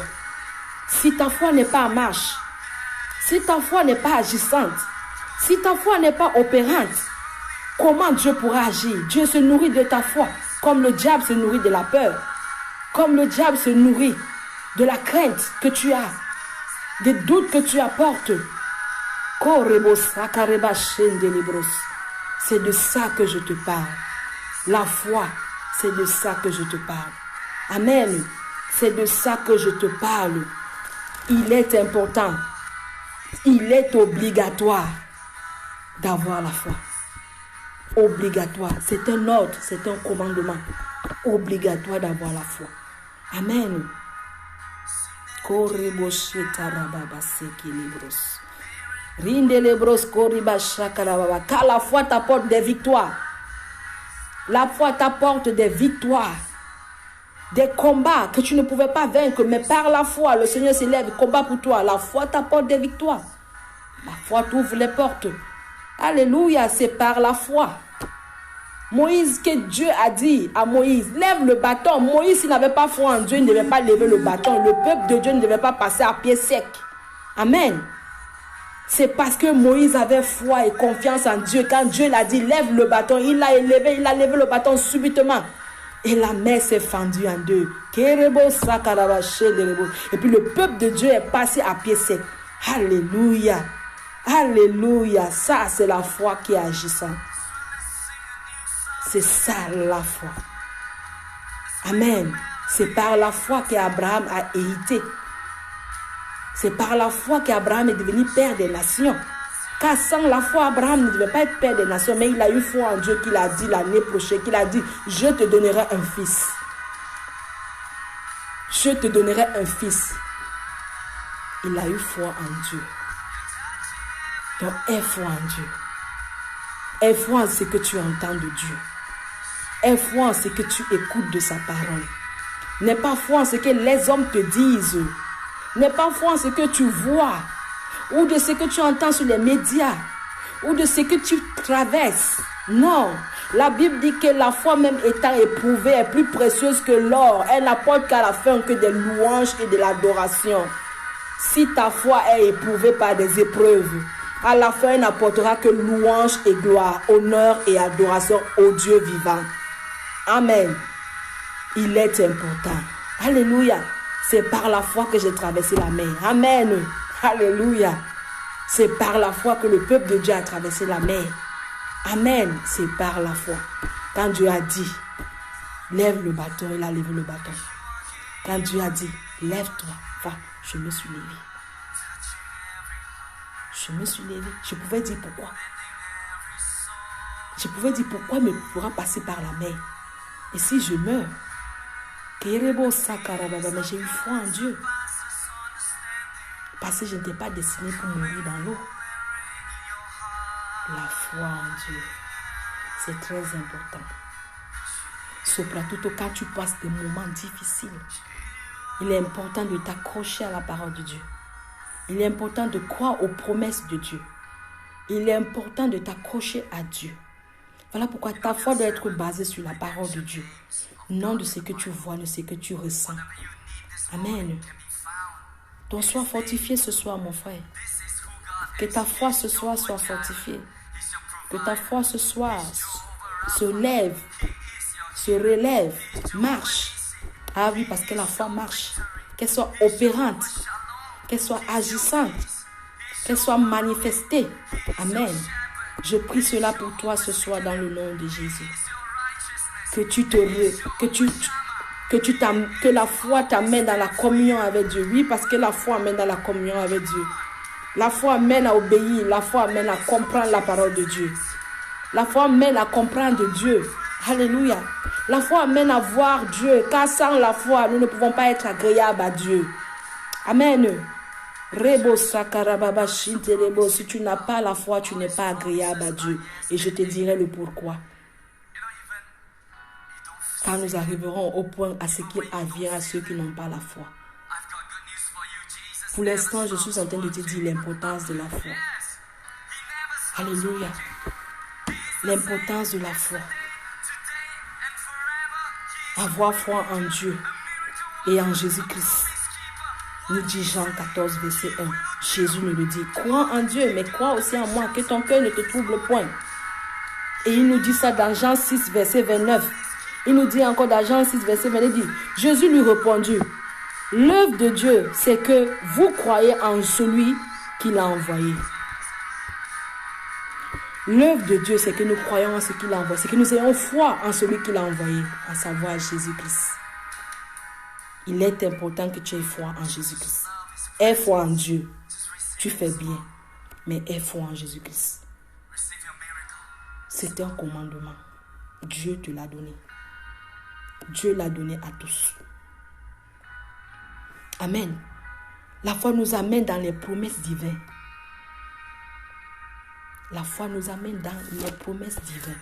Si ta foi n'est pas en marche, si ta foi n'est pas agissante, si ta foi n'est pas opérante, comment Dieu pourra agir? Dieu se nourrit de ta foi, comme le diable se nourrit de la peur, comme le diable se nourrit de la crainte que tu as, des doutes que tu apportes. C'est de ça que je te parle. La foi, c'est de ça que je te parle. Amen. C'est de ça que je te parle. Il est important. Il est obligatoire d'avoir la foi. Obligatoire. C'est un ordre, c'est un commandement. Obligatoire d'avoir la foi. Amen. Car la foi t'apporte des victoires. La foi t'apporte des victoires. Des combats que tu ne pouvais pas vaincre, mais par la foi, le Seigneur s'élève, combat pour toi. La foi t'apporte des victoires. La foi t'ouvre les portes. Alléluia, c'est par la foi. Moïse, que Dieu a dit à Moïse, lève le bâton. Moïse, s'il n'avait pas foi en Dieu, il ne devait pas lever le bâton. Le peuple de Dieu ne devait pas passer à pied sec. Amen. C'est parce que Moïse avait foi et confiance en Dieu. Quand Dieu l'a dit, lève le bâton, il a levé le bâton subitement. Et la mer s'est fendue en deux. Et puis le peuple de Dieu est passé à pied sec. Alléluia. Alléluia. Ça, c'est la foi qui est agissante. C'est ça la foi. Amen. C'est par la foi qu'Abraham a hérité. C'est par la foi qu'Abraham est devenu père des nations. Car sans la foi, Abraham ne devait pas être père des nations, mais il a eu foi en Dieu qu'il a dit l'année prochaine, qu'il a dit, je te donnerai un fils. Je te donnerai un fils. Il a eu foi en Dieu. Donc, aie foi en Dieu. Aie foi en ce que tu entends de Dieu. Aie foi en ce que tu écoutes de sa parole. N'aie pas foi en ce que les hommes te disent. N'aie pas foi en ce que tu vois, ou de ce que tu entends sur les médias, ou de ce que tu traverses. Non, La Bible dit que la foi même étant éprouvée est plus précieuse que l'or. Elle n'apporte qu'à la fin que des louanges et de l'adoration. Si ta foi est éprouvée par des épreuves, à la fin elle n'apportera que louanges et gloire, honneur et adoration au Dieu vivant. Amen. Il est important. Alléluia. C'est par la foi que j'ai traversé la mer. Amen. Alléluia. C'est par la foi que le peuple de Dieu a traversé la mer. Amen. C'est par la foi. Quand Dieu a dit, lève le bâton, il a levé le bâton. Quand Dieu a dit, lève-toi, va, je me suis levé. Je me suis levé. Je pouvais dire pourquoi. Je pouvais dire pourquoi il me pourra passer par la mer. Et si je meurs, mais j'ai eu foi en Dieu. Parce que je n'étais pas destiné pour mourir dans l'eau. La foi en Dieu, c'est très important. Soprattutto quand tu passes des moments difficiles, il est important de t'accrocher à la parole de Dieu. Il est important de croire aux promesses de Dieu. Il est important de t'accrocher à Dieu. Voilà pourquoi ta foi doit être basée sur la parole de Dieu. Non de ce que tu vois, de ce que tu ressens. Amen. Donc sois fortifié ce soir, mon frère. Que ta foi ce soir soit fortifiée. Que ta foi ce soir se lève, se relève, marche. Ah oui, parce que la foi marche. Qu'elle soit opérante, qu'elle soit agissante, qu'elle soit manifestée. Amen. Je prie cela pour toi ce soir dans le nom de Jésus. Que la foi t'amène dans la communion avec Dieu. Oui, parce que la foi amène dans la communion avec Dieu. La foi amène à obéir. La foi amène à comprendre la parole de Dieu. La foi amène à comprendre Dieu. Alléluia. La foi amène à voir Dieu. Car sans la foi, nous ne pouvons pas être agréables à Dieu. Amen. Rebo sakarababa shinterebo. Si tu n'as pas la foi, tu n'es pas agréable à Dieu. Et je te dirai le pourquoi. Quand nous arriverons au point à ce qu'il advient à ceux qui n'ont pas la foi. Pour l'instant, je suis en train de te dire l'importance de la foi. Alléluia. L'importance de la foi. Avoir foi en Dieu et en Jésus-Christ. Nous dit Jean 14, verset 1. Jésus nous le dit. Crois en Dieu, mais crois aussi en moi, que ton cœur ne te trouble point. Et il nous dit ça dans Jean 6, verset 29. Il nous dit encore dans Jean 6, verset 29, il dit, Jésus lui répondit, l'œuvre de Dieu, c'est que vous croyez en celui qui l'a envoyé. L'œuvre de Dieu, c'est que nous croyons en ce qu'il a envoyé. C'est que nous ayons foi en celui qui l'a envoyé, à savoir Jésus-Christ. Il est important que tu aies foi en Jésus-Christ. Aie foi en Dieu. Tu fais bien, mais aie foi en Jésus-Christ. C'est un commandement. Dieu te l'a donné. Dieu l'a donné à tous. Amen. La foi nous amène dans les promesses divines. La foi nous amène dans les promesses divines.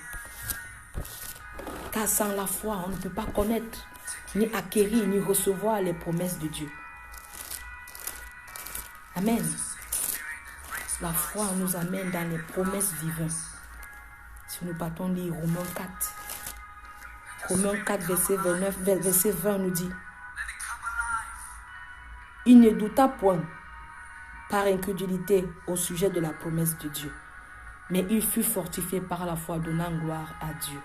Car sans la foi, on ne peut pas connaître, ni acquérir, ni recevoir les promesses de Dieu. Amen. La foi nous amène dans les promesses divines. Si nous partons lire Romains 4. Romains 4, verset 29, verset 20 nous dit, il ne douta point par incrédulité au sujet de la promesse de Dieu, mais il fut fortifié par la foi, donnant gloire à Dieu.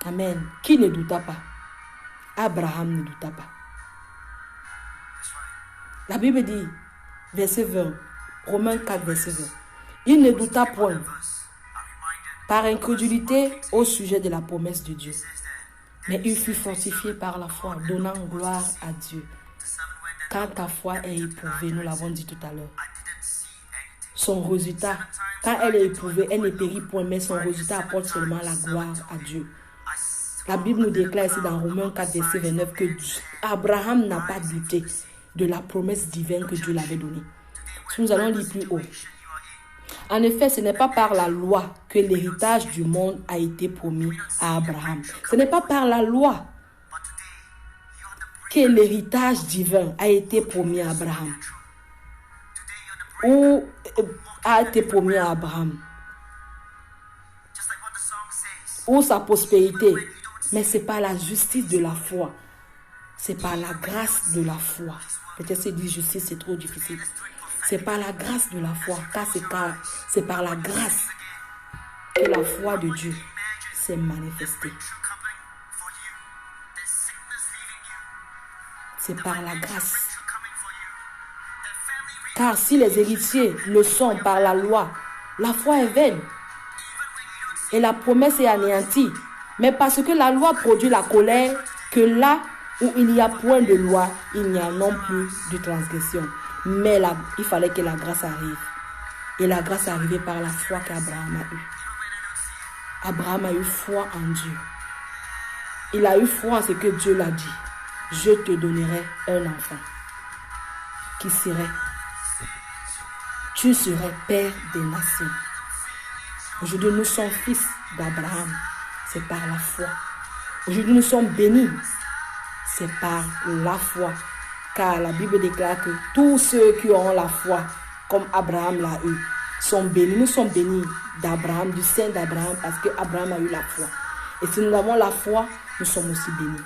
Amen. Qui ne douta pas? Abraham ne douta pas. La Bible dit, verset 20, Romains 4, verset 20, il ne douta point par incrédulité au sujet de la promesse de Dieu, mais il fut fortifié par la foi, donnant gloire à Dieu. Quand ta foi est éprouvée, nous l'avons dit tout à l'heure, son résultat, quand elle est éprouvée, elle ne périt point, mais son résultat apporte seulement la gloire à Dieu. La Bible nous déclare ici dans Romains 4, verset 29 que Abraham n'a pas douté de la promesse divine que Dieu l'avait donnée. Si nous allons lire plus haut. En effet, ce n'est pas par la loi que l'héritage du monde a été promis à Abraham. Ce n'est pas par la loi que l'héritage divin a été promis à Abraham. Ou a été promis à Abraham. Ou sa prospérité. Mais c'est par la justice de la foi. C'est par la grâce de la foi. Peut-être c'est dit justice, c'est trop difficile. C'est par la grâce de la foi. Car c'est par la grâce que la foi de Dieu s'est manifestée. C'est par la grâce. Car si les héritiers le sont par la loi, la foi est vaine. Et la promesse est anéantie. Mais parce que la loi produit la colère, que là où il n'y a point de loi, il n'y a non plus de transgression. Mais il fallait que la grâce arrive. Et la grâce est arrivée par la foi qu'Abraham a eue. Abraham a eu foi en Dieu. Il a eu foi en ce que Dieu l'a dit. Je te donnerai un enfant tu serais père des nations. Aujourd'hui, nous sommes fils d'Abraham. C'est par la foi. Aujourd'hui, nous sommes bénis. C'est par la foi. Car la Bible déclare que tous ceux qui ont la foi, comme Abraham l'a eu, sont bénis. Nous sommes bénis d'Abraham, du sein d'Abraham, parce qu'Abraham a eu la foi. Et si nous avons la foi, nous sommes aussi bénis.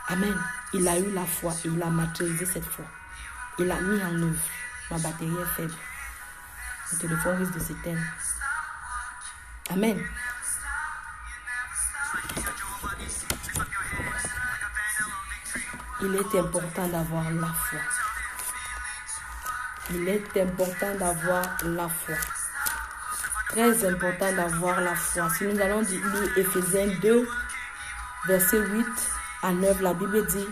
Amen. Il a eu la foi et il a matérialisé cette foi. Il a mis en œuvre. Ma batterie est faible. Le téléphone risque de s'éteindre. Amen. Il est important d'avoir la foi. Il est important d'avoir la foi. Très important d'avoir la foi. Si nous allons lire Éphésiens 2, verset 8 à 9, la Bible dit: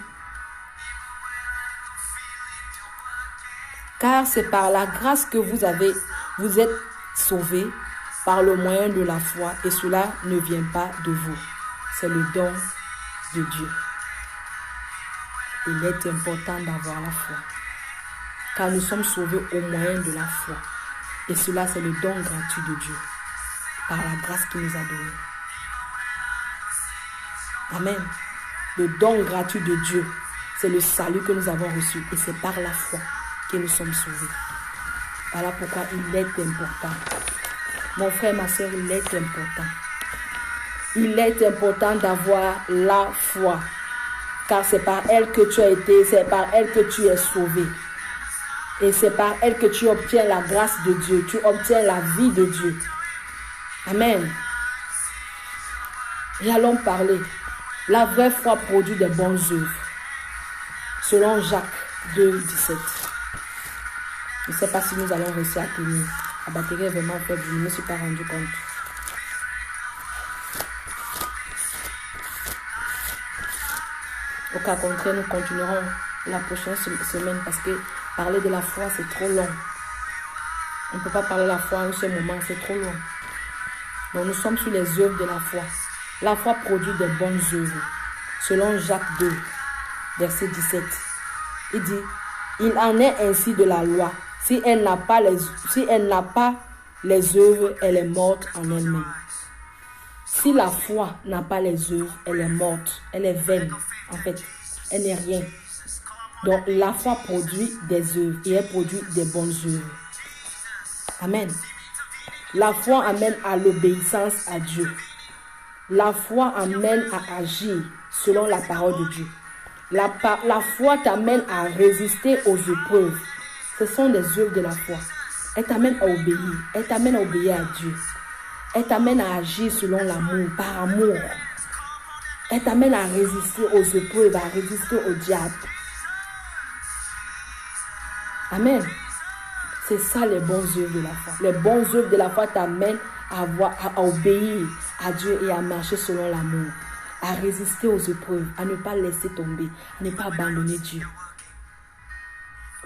car c'est par la grâce que vous êtes sauvés par le moyen de la foi, et cela ne vient pas de vous. C'est le don de Dieu. Il est important d'avoir la foi, car nous sommes sauvés au moyen de la foi. Et cela, c'est le don gratuit de Dieu, par la grâce qu'il nous a donnée. Amen. Le don gratuit de Dieu, c'est le salut que nous avons reçu. Et c'est par la foi que nous sommes sauvés. Voilà pourquoi il est important. Mon frère, ma soeur, il est important. Il est important d'avoir la foi. Car c'est par elle que tu as été, c'est par elle que tu es sauvé. Et c'est par elle que tu obtiens la grâce de Dieu. Tu obtiens la vie de Dieu. Amen. Et allons parler. La vraie foi produit des bonnes œuvres. Selon Jacques 2, 17. Je ne sais pas si nous allons réussir à tenir. La batterie est vraiment faible. Je ne me suis pas rendu compte. Au cas contraire, nous continuerons la prochaine semaine parce que parler de la foi, c'est trop long. On ne peut pas parler de la foi en un seul moment, c'est trop long. Donc nous sommes sur les œuvres de la foi. La foi produit des bonnes œuvres. Selon Jacques 2, verset 17. Il dit: il en est ainsi de la loi. Si elle n'a pas les œuvres, elle est morte en elle-même. Si la foi n'a pas les œuvres, elle est morte. Elle est vaine. En fait, elle n'est rien. Donc la foi produit des œuvres et elle produit des bonnes œuvres. Amen. La foi amène à l'obéissance à Dieu. La foi amène à agir selon la parole de Dieu. La foi t'amène à résister aux épreuves. Ce sont des œuvres de la foi. Elle t'amène à obéir. Elle t'amène à obéir à Dieu. Elle t'amène à agir selon l'amour, par amour. Elle t'amène à résister aux épreuves, à résister au diable. Amen. C'est ça les bonnes œuvres de la foi. Les bonnes œuvres de la foi t'amènent à obéir à Dieu et à marcher selon l'amour. À résister aux épreuves, à ne pas laisser tomber, à ne pas abandonner Dieu.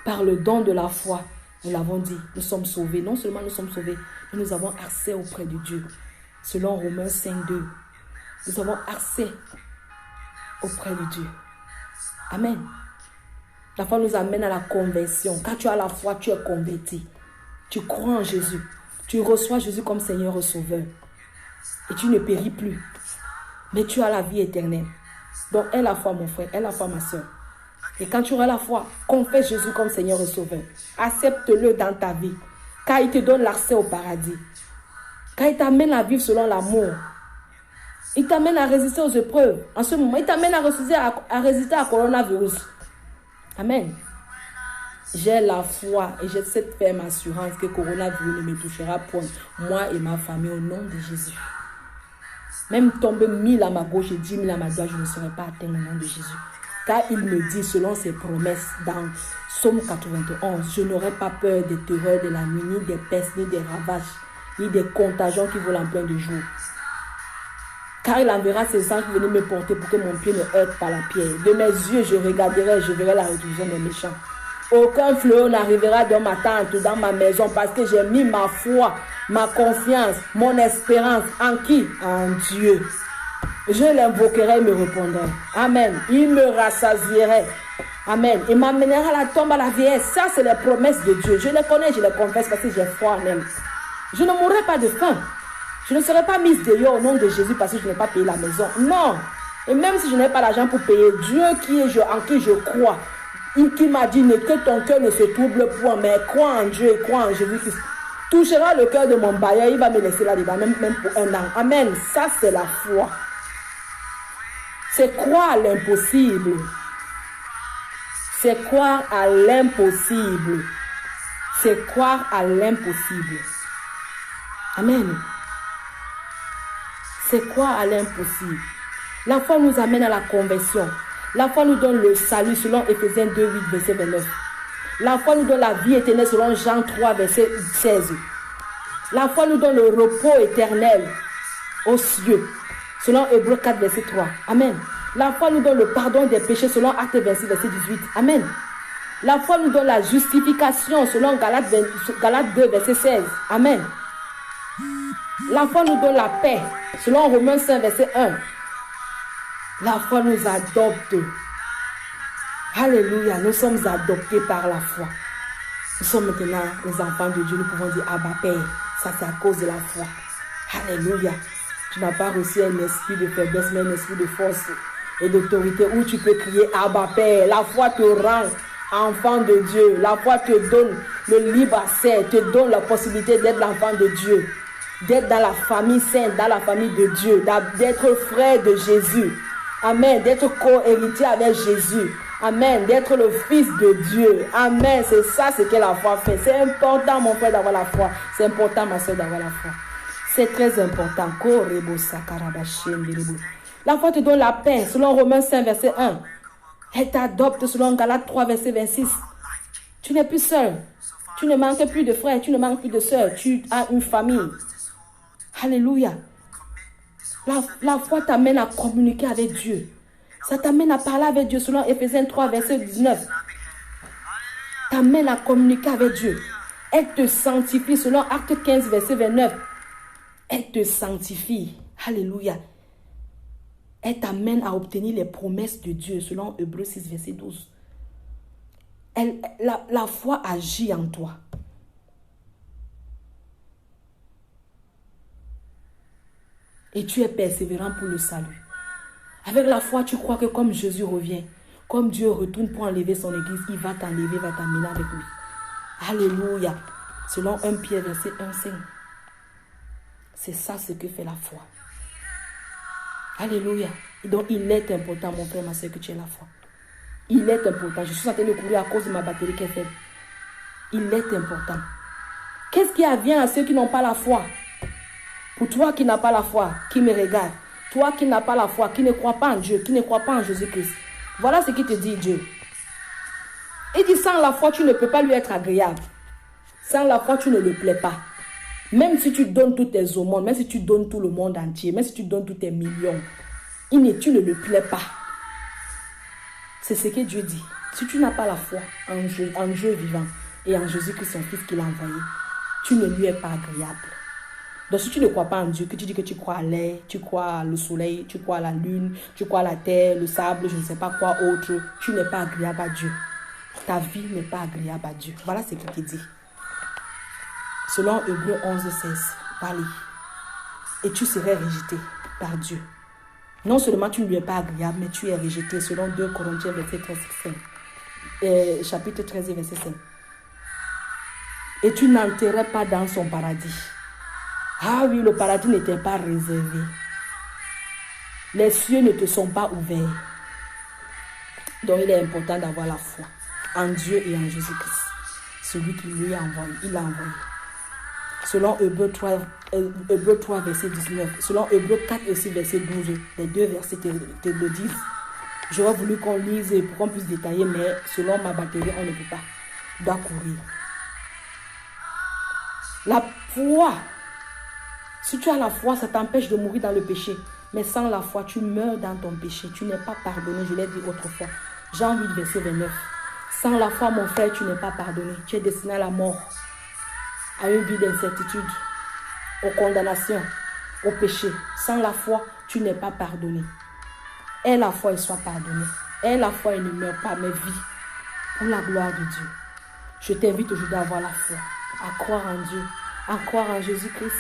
Par le don de la foi, nous l'avons dit, nous sommes sauvés. Non seulement nous sommes sauvés, mais nous avons accès auprès de Dieu. Selon Romains 5, 2, nous avons accès auprès de Dieu. Amen. La foi nous amène à la conversion. Quand tu as la foi, tu es converti. Tu crois en Jésus. Tu reçois Jésus comme Seigneur et Sauveur. Et tu ne péris plus. Mais tu as la vie éternelle. Donc, aie la foi, mon frère. Aie la foi, ma soeur. Et quand tu auras la foi, confesse Jésus comme Seigneur et Sauveur. Accepte-le dans ta vie. Car il te donne l'accès au paradis. Car il t'amène à vivre selon l'amour. Il t'amène à résister aux épreuves. En ce moment, il t'amène à résister à coronavirus. Amen. J'ai la foi et j'ai cette ferme assurance que coronavirus ne me touchera point, moi et ma famille, au nom de Jésus. Même tomber 1000 à ma gauche et 10 000 à ma droite, je ne serai pas atteint au nom de Jésus. Car il me dit, selon ses promesses dans Psaume 91, je n'aurai pas peur des terreurs de la nuit, ni des pestes, ni des ravages, ni des contagions qui volent en plein de jour. Car il enverra ses anges venir me porter pour que mon pied ne heurte pas la pierre. De mes yeux, je regarderai, je verrai la rétribution des méchants. Aucun fléau n'arrivera dans ma tente, dans ma maison, parce que j'ai mis ma foi, ma confiance, mon espérance en qui? En Dieu. Je l'invoquerai, il me répondra. Amen. Il me rassasierait. Amen. Il m'amènera à la tombe, à la vieillesse. Ça, c'est les promesses de Dieu. Je les connais, je les confesse parce que j'ai foi en elle. Je ne mourrai pas de faim. Je ne serai pas mise dehors au nom de Jésus parce que je n'ai pas payé la maison. Non. Et même si je n'ai pas l'argent pour payer, Dieu en qui je crois, qui m'a dit que ton cœur ne se trouble point, mais crois en Dieu et crois en Jésus-Christ, touchera le cœur de mon bailleur, il va me laisser là-dedans, même pour un an. Amen. Ça, c'est la foi. C'est croire à l'impossible. C'est croire à l'impossible. C'est croire à l'impossible. Amen. C'est croire à l'impossible. La foi nous amène à la conversion. La foi nous donne le salut selon Éphésiens 2, 8, verset 29. La foi nous donne la vie éternelle selon Jean 3, verset 16. La foi nous donne le repos éternel aux cieux selon Hébreux 4, verset 3. Amen. La foi nous donne le pardon des péchés selon Actes 26, verset 18. Amen. La foi nous donne la justification selon Galates 2, verset 16. Amen. La foi nous donne la paix selon Romains 5, verset 1. La foi nous adopte. Alléluia, nous sommes adoptés par la foi. Nous sommes maintenant les enfants de Dieu. Nous pouvons dire Abba Père. Ça, c'est à cause de la foi. Alléluia. Tu n'as pas reçu un esprit de faiblesse, mais un esprit de force et d'autorité où tu peux crier Abba Père. La foi te rend enfant de Dieu. La foi te donne le libre accès, te donne la possibilité d'être l'enfant de Dieu, d'être dans la famille sainte, dans la famille de Dieu, d'être frère de Jésus. Amen. D'être co-héritier avec Jésus. Amen. D'être le fils de Dieu. Amen. C'est ça ce que la foi fait. C'est important, mon frère, d'avoir la foi. C'est important, ma soeur, d'avoir la foi. C'est très important. La foi te donne la paix, selon Romains 5, verset 1. Elle t'adopte, selon Galates 3, verset 26. Tu n'es plus seul. Tu ne manques plus de frères. Tu ne manques plus de sœurs. Tu as une famille. Alléluia. La foi t'amène à communiquer avec Dieu. Ça t'amène à parler avec Dieu selon Éphésiens 3, verset 19. T'amène à communiquer avec Dieu. Elle te sanctifie selon Acte 15, verset 29. Elle te sanctifie. Alléluia. Elle t'amène à obtenir les promesses de Dieu selon Hébreux 6, verset 12. La foi agit en toi. Et tu es persévérant pour le salut. Avec la foi, tu crois que comme Jésus revient, comme Dieu retourne pour enlever son église, il va t'enlever, va t'amener avec lui. Alléluia. Selon 1 Pierre, verset 1, 5. C'est ça ce que fait la foi. Alléluia. Et donc, il est important, mon frère, ma soeur, que tu aies la foi. Il est important. Je suis en train de courir à cause de ma batterie qui est faible. Il est important. Qu'est-ce qui advient à ceux qui n'ont pas la foi? Pour toi qui n'as pas la foi, qui me regarde, toi qui n'as pas la foi, qui ne crois pas en Dieu, qui ne crois pas en Jésus-Christ, voilà ce qu'il te dit Dieu. Il dit, sans la foi, tu ne peux pas lui être agréable. Sans la foi, tu ne lui plais pas. Même si tu donnes tous tes aumônes, même si tu donnes tout le monde entier, même si tu donnes tous tes millions, tu ne lui plais pas. C'est ce que Dieu dit. Si tu n'as pas la foi en Dieu vivant et en Jésus-Christ, son Fils qu'il a envoyé, tu ne lui es pas agréable. Donc si tu ne crois pas en Dieu, que tu dis que tu crois à l'air, tu crois au soleil, tu crois à la lune, tu crois à la terre, le sable, je ne sais pas quoi autre, tu n'es pas agréable à Dieu. Ta vie n'est pas agréable à Dieu. Voilà ce qu'il te dit. Selon Hébreux 11, 16, parlez. Et tu serais rejeté par Dieu. Non seulement tu ne lui es pas agréable, mais tu es rejeté selon 2 Corinthiens, verset 13, 5. chapitre 13, verset 5. Et tu n'entrerais pas dans son paradis. Ah oui, le paradis n'était pas réservé. Les cieux ne te sont pas ouverts. Donc il est important d'avoir la foi en Dieu et en Jésus-Christ. Celui qui lui a envoyé, il l'a envoyé. Selon Hébreux 3, verset 19. Selon Hébreux 4 et 6, verset 12. Les deux versets te le disent. J'aurais voulu qu'on lise pour qu'on puisse détailler, mais selon ma batterie, on ne peut pas. On doit courir. La foi. Si tu as la foi, ça t'empêche de mourir dans le péché. Mais sans la foi, tu meurs dans ton péché. Tu n'es pas pardonné. Je l'ai dit autrefois. Jean 8, verset 29. Sans la foi, mon frère, tu n'es pas pardonné. Tu es destiné à la mort, à une vie d'incertitude, aux condamnations, au péché. Sans la foi, tu n'es pas pardonné. Aie la foi et sois pardonné. Aie la foi et ne meurs pas, mais vis pour la gloire de Dieu. Je t'invite aujourd'hui à avoir la foi, à croire en Dieu, à croire en Jésus-Christ,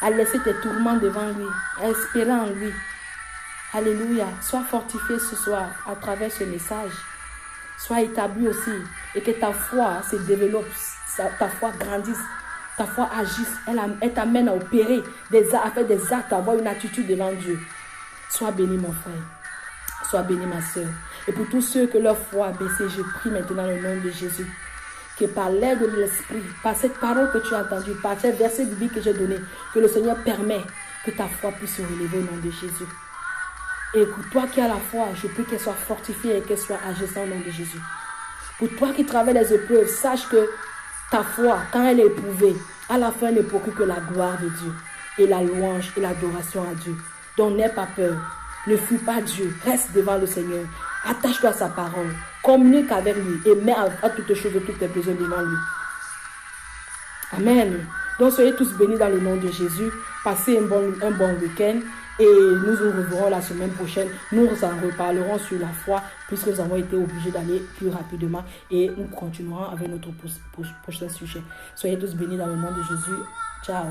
à laisser tes tourments devant lui, à espérer en lui. Alléluia. Sois fortifié ce soir à travers ce message. Sois établi aussi et que ta foi se développe, ta foi grandisse, ta foi agisse. Elle t'amène à opérer, à faire des actes, à avoir une attitude devant Dieu. Sois béni mon frère, sois béni ma soeur. Et pour tous ceux que leur foi a baissé, je prie maintenant le nom de Jésus. Que par l'aide de l'Esprit, par cette parole que tu as entendue, par ces versets bibliques que j'ai donnés, que le Seigneur permet que ta foi puisse se relever au nom de Jésus. Et pour toi qui as la foi, je prie qu'elle soit fortifiée et qu'elle soit agissante au nom de Jésus. Pour toi qui traverses les épreuves, sache que ta foi, quand elle est éprouvée, à la fin, ne procure que la gloire de Dieu et la louange et l'adoration à Dieu. Donc n'aie pas peur, ne fuis pas Dieu, reste devant le Seigneur, attache-toi à sa parole, communique avec lui et mets à toutes choses et toutes tes besoins devant lui. Amen. Donc soyez tous bénis dans le nom de Jésus. Passez un bon week-end. Et nous nous reverrons la semaine prochaine. Nous en reparlerons sur la foi puisque nous avons été obligés d'aller plus rapidement. Et nous continuerons avec notre prochain sujet. Soyez tous bénis dans le nom de Jésus. Ciao.